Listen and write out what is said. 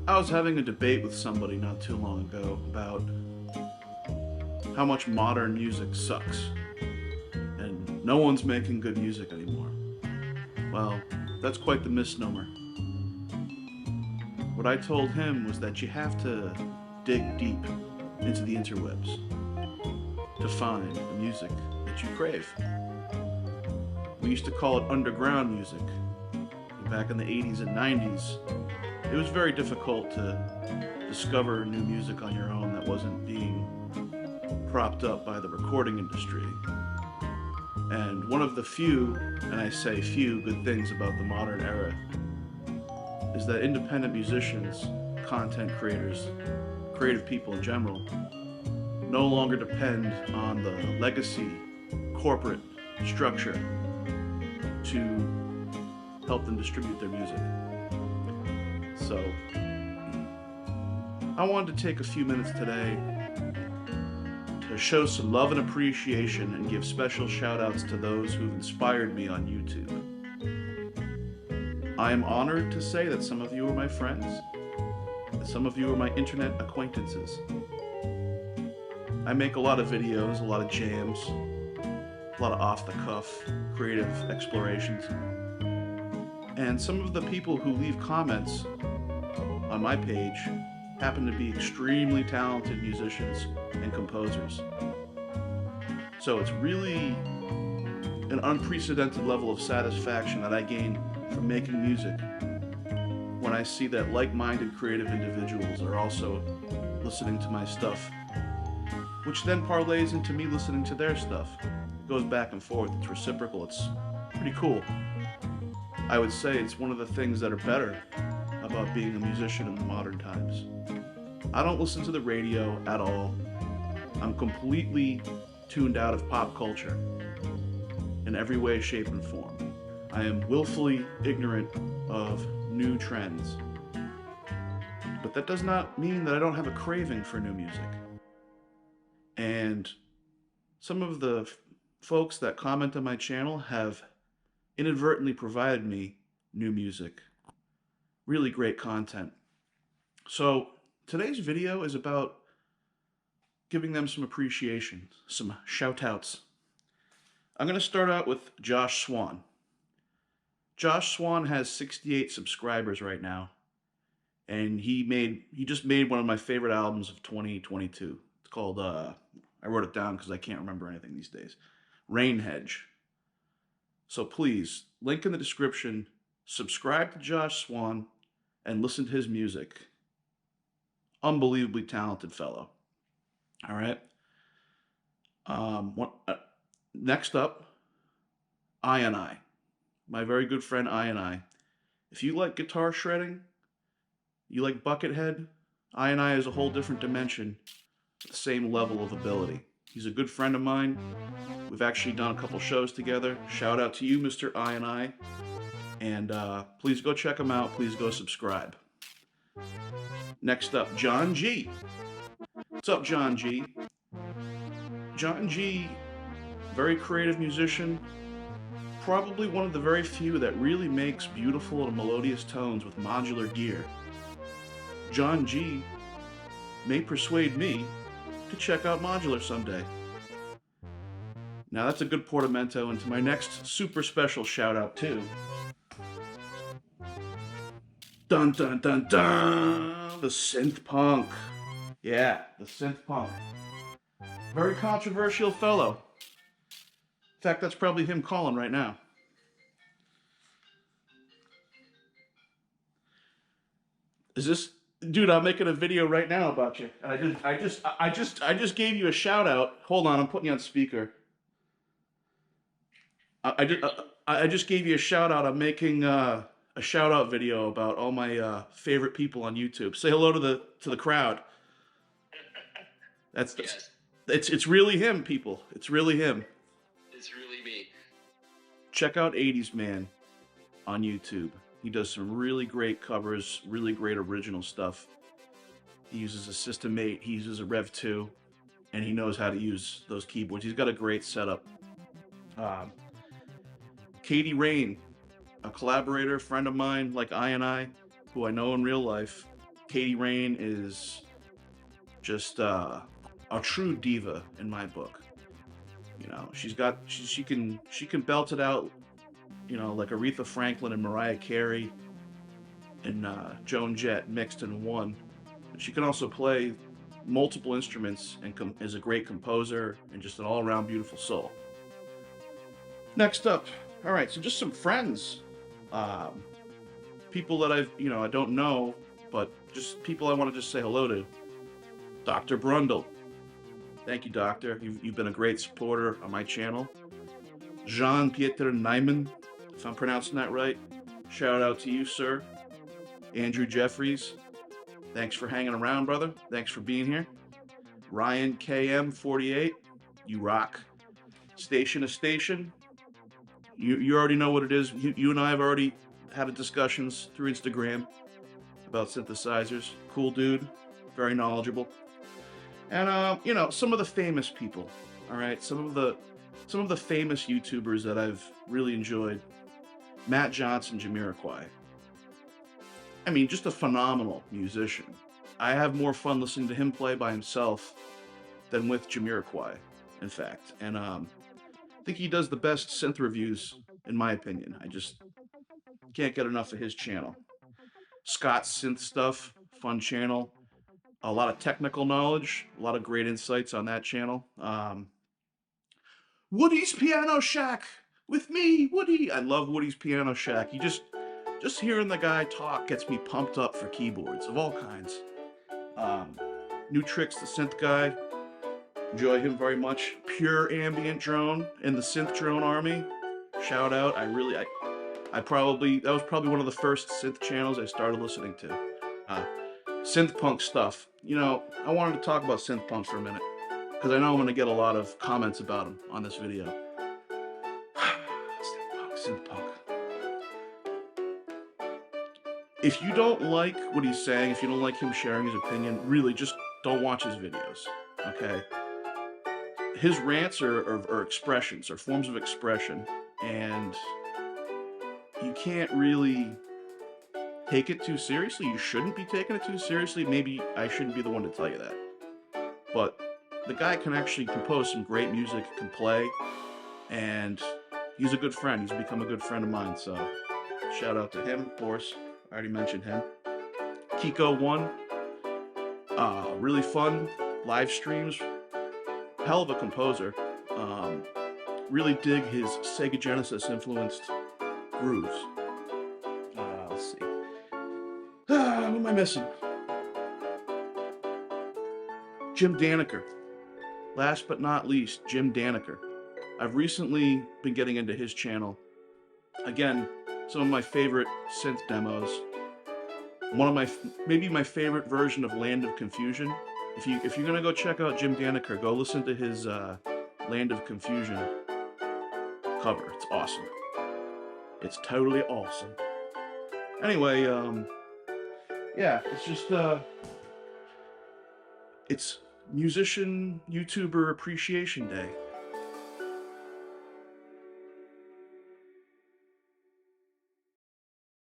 I was having a debate with somebody not too long ago about how much modern music sucks and no one's making good music anymore. Well, that's quite the misnomer. What I told him was that you have to dig deep into the interwebs to find the music that you crave. We used to call it underground music. Back in the 80s and 90s, it was very difficult to discover new music on your own that wasn't being propped up by the recording industry. And one of the few, and I say few, good things about the modern era is that independent musicians, content creators, creative people in general, no longer depend on the legacy corporate structure to help them distribute their music. So, I wanted to take a few minutes today to show some love and appreciation and give special shout outs to those who've inspired me on YouTube. I am honored to say that some of you are my friends, that some of you are my internet acquaintances. I make a lot of videos, a lot of jams, a lot of off-the-cuff creative explorations. And some of the people who leave comments on my page happen to be extremely talented musicians and composers. So it's really an unprecedented level of satisfaction that I gain from making music when I see that like-minded creative individuals are also listening to my stuff, which then parlays into me listening to their stuff. It goes back and forth, it's reciprocal, it's pretty cool. I would say it's one of the things that are better about being a musician in the modern times. I don't listen to the radio at all. I'm completely tuned out of pop culture in every way, shape, and form. I am willfully ignorant of new trends. But that does not mean that I don't have a craving for new music. And some of the folks that comment on my channel have inadvertently provided me new music. Really great content. So today's video is about giving them some appreciation, some shout outs. I'm going to start out with Josh Swan. Josh Swan has 68 subscribers right now, and he just made one of my favorite albums of 2022. It's called, I wrote it down because I can't remember anything these days, Rainheadge. So please, link in the description, subscribe to Josh Swan, and listen to his music. Unbelievably talented fellow. All right. Next up, IONEYE. My very good friend IONEYE. If you like guitar shredding, you like Buckethead, IONEYE is a whole different dimension, the same level of ability. He's a good friend of mine. We've actually done a couple shows together. Shout out to you, Mr. IONEYE. And please go check him out. Please go subscribe. Next up, John G. What's up, John G? John G, very creative musician. Probably one of the very few that really makes beautiful and melodious tones with modular gear. John G may persuade me to check out modular someday. Now that's a good portamento into my next super special shout out too. Dun dun dun dun! The SynthPunk. Yeah, the SynthPunk. Very controversial fellow. In fact, that's probably him calling right now. Is this, dude? I'm making a video right now about you, and I just gave you a shout out. Hold on, I'm putting you on speaker. I just gave you a shout out. I'm making a shout out video about all my favorite people on YouTube. Say hello to the crowd. That's yes. It's really him, people. It's really him. It's really me. Check out 80s Man on YouTube. He does some really great covers, really great original stuff. He uses a System 8, he uses a Rev 2, and he knows how to use those keyboards. He's got a great setup. Katy Reign, a collaborator, friend of mine, like IONEYE, who I know in real life. Katy Reign is just a true diva in my book. You know, she can belt it out, you know, like Aretha Franklin and Mariah Carey and Joan Jett mixed in one. She can also play multiple instruments and is a great composer and just an all-around beautiful soul. Next up, all right, so just some friends, um, people that I don't know, but just people I want to just say hello to. Dr. Brundle, thank you, Doctor. You've been a great supporter on my channel. Jean-Pieter Nyman, if I'm pronouncing that right, shout out to you, sir. Andrew Jeffries, thanks for hanging around, brother. Thanks for being here. Ryan KM48, you rock. Station to Station, you already know what it is. You and I have already had discussions through Instagram about synthesizers. Cool dude, very knowledgeable. And you know, some of the famous people. All right, some of the famous YouTubers that I've really enjoyed. Matt Johnson, Jamiroquai. I mean, just a phenomenal musician. I have more fun listening to him play by himself than with Jamiroquai, in fact. And I think he does the best synth reviews, in my opinion. I just can't get enough of his channel. Scott's Synth Stuff, fun channel. A lot of technical knowledge, a lot of great insights on that channel. Woody's Piano Shack with me, Woody. I love Woody's Piano Shack. Just hearing the guy talk gets me pumped up for keyboards of all kinds. New Tricks, the synth guy. Enjoy him very much. Pure Ambient Drone in the Synth Drone Army. Shout out. That was probably one of the first synth channels I started listening to. SynthPunk stuff. You know, I wanted to talk about SynthPunk for a minute, because I know I'm going to get a lot of comments about him on this video. SynthPunk. If you don't like what he's saying, if you don't like him sharing his opinion, really just don't watch his videos, okay? His rants are expressions, are forms of expression, and you can't really take it too seriously. You shouldn't be taking it too seriously. Maybe I shouldn't be the one to tell you that. But the guy can actually compose some great music, can play, and he's a good friend. He's become a good friend of mine, so shout out to him, of course. I already mentioned him. Kiko1, really fun live streams. Hell of a composer. Really dig his Sega Genesis influenced grooves. Let's see. What am I missing? Jim Daneker. Last but not least, Jim Daneker. I've recently been getting into his channel. Again, some of my favorite synth demos. Maybe my favorite version of Land of Confusion. If you're gonna go check out Jim Daneker, go listen to his Land of Confusion cover. It's awesome. It's totally awesome. Anyway, yeah, it's just it's Musician YouTuber Appreciation Day.